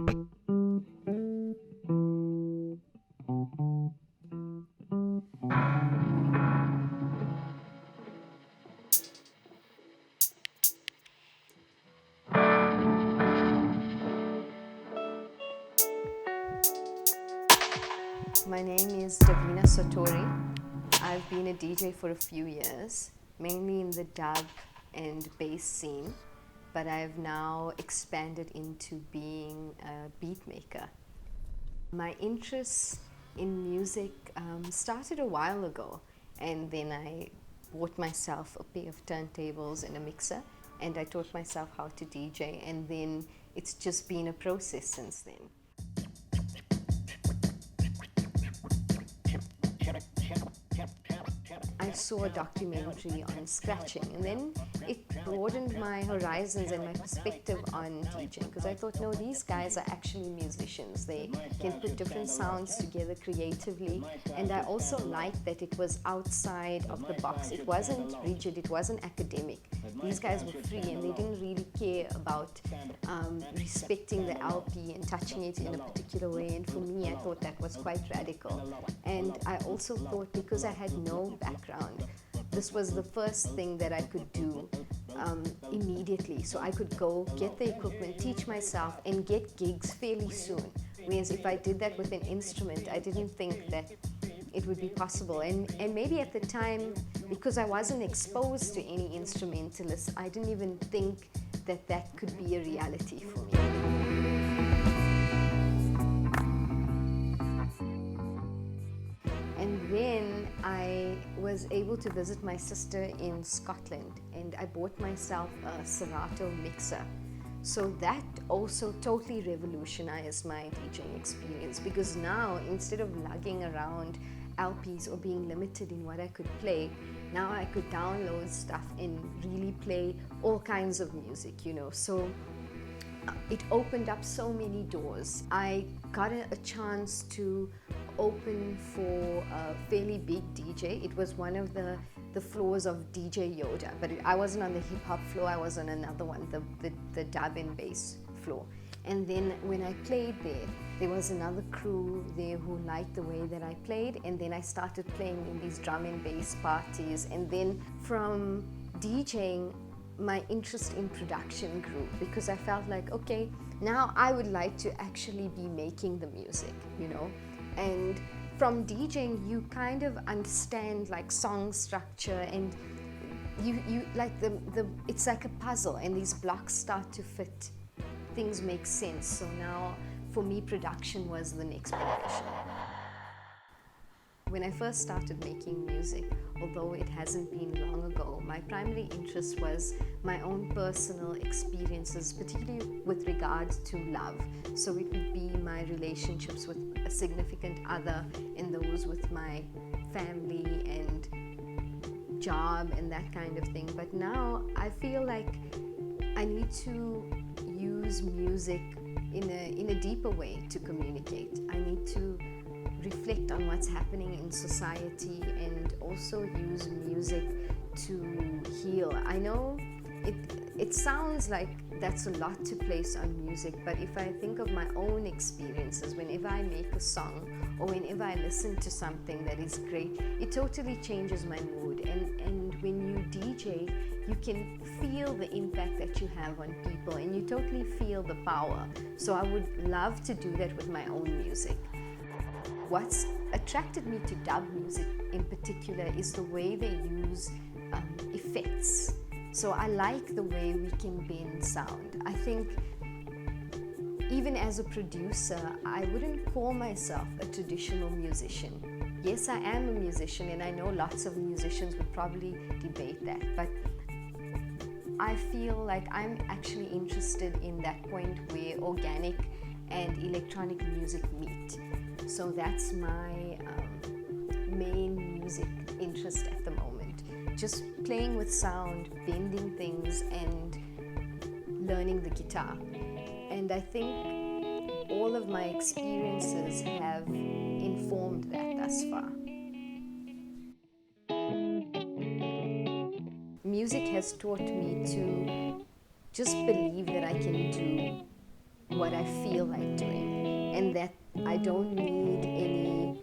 My name is Davina Satori. I've been a DJ for a few years, mainly in the dub and bass scene, but I've now expanded into being a beat maker. My interest in music started a while ago, and then I bought myself a pair of turntables and a mixer, and I taught myself how to DJ, and then it's just been a process since then. I saw a documentary on scratching, and then it broadened my horizons and my perspective on DJing, because I thought, no, these guys are actually musicians. They can put different sounds together creatively, and I also liked that it was outside of the box. It wasn't rigid, it wasn't academic. These guys were free, and they didn't really care about respecting the LP and touching it in a particular way, and for me, I thought that was quite radical. And I also thought, because I had no background, this was the first thing that I could do immediately. So I could go get the equipment, teach myself, and get gigs fairly soon. Whereas if I did that with an instrument, I didn't think that it would be possible. And maybe at the time, because I wasn't exposed to any instrumentalists, I didn't even think that that could be a reality for me. And then I was able to visit my sister in Scotland, and I bought myself a Serato mixer. So that also totally revolutionized my DJing experience, because now, instead of lugging around LPs or being limited in what I could play, now I could download stuff and really play all kinds of music, So it opened up so many doors. I got a chance to open for a fairly big DJ. It was one of the floors of DJ Yoda, but I wasn't on the hip hop floor, I was on another one, the dub and bass floor. And then when I played there was another crew there who liked the way that I played, and then I started playing in these drum and bass parties. And then from DJing, my interest in production grew, because I felt like, okay, now I would like to actually be making the music, And from DJing, you kind of understand like song structure, and you like it's like a puzzle, and these blocks start to fit. Things make sense. So now, for me, production was the next progression. When I first started making music, although it hasn't been long ago, my primary interest was my own personal experiences, particularly with regards to love. So it would be my relationships with a significant other, and those with my family and job and that kind of thing. But now I feel like I need to use music in a deeper way to communicate. I need to reflect on what's happening in society, and also use music to heal. I know it sounds like that's a lot to place on music, but if I think of my own experiences, whenever I make a song or whenever I listen to something that is great, it totally changes my mood. And when you DJ, you can feel the impact that you have on people, and you totally feel the power. So I would love to do that with my own music. What's attracted me to dub music in particular is the way they use effects. So I like the way we can bend sound. I think even as a producer, I wouldn't call myself a traditional musician. Yes, I am a musician, and I know lots of musicians would probably debate that, but I feel like I'm actually interested in that point where organic and electronic music meet. So that's my main music interest at the moment. Just playing with sound, bending things, and learning the guitar. And I think all of my experiences have informed that thus far. Music has taught me to just believe that I can do what I feel like doing, and that I don't need any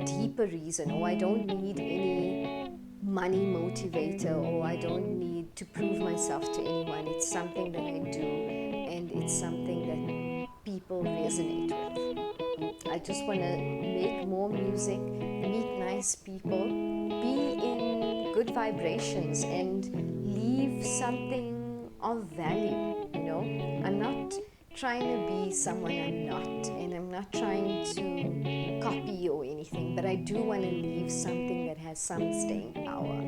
deeper reason, or I don't need any money motivator, or I don't need to prove myself to anyone. It's something that I do, and it's something that people resonate with. I just want to make more music, meet nice people, be in good vibrations, and leave something of value. I'm not trying to be someone I'm not, and I'm not trying to copy or anything, but I do want to leave something that has some staying power.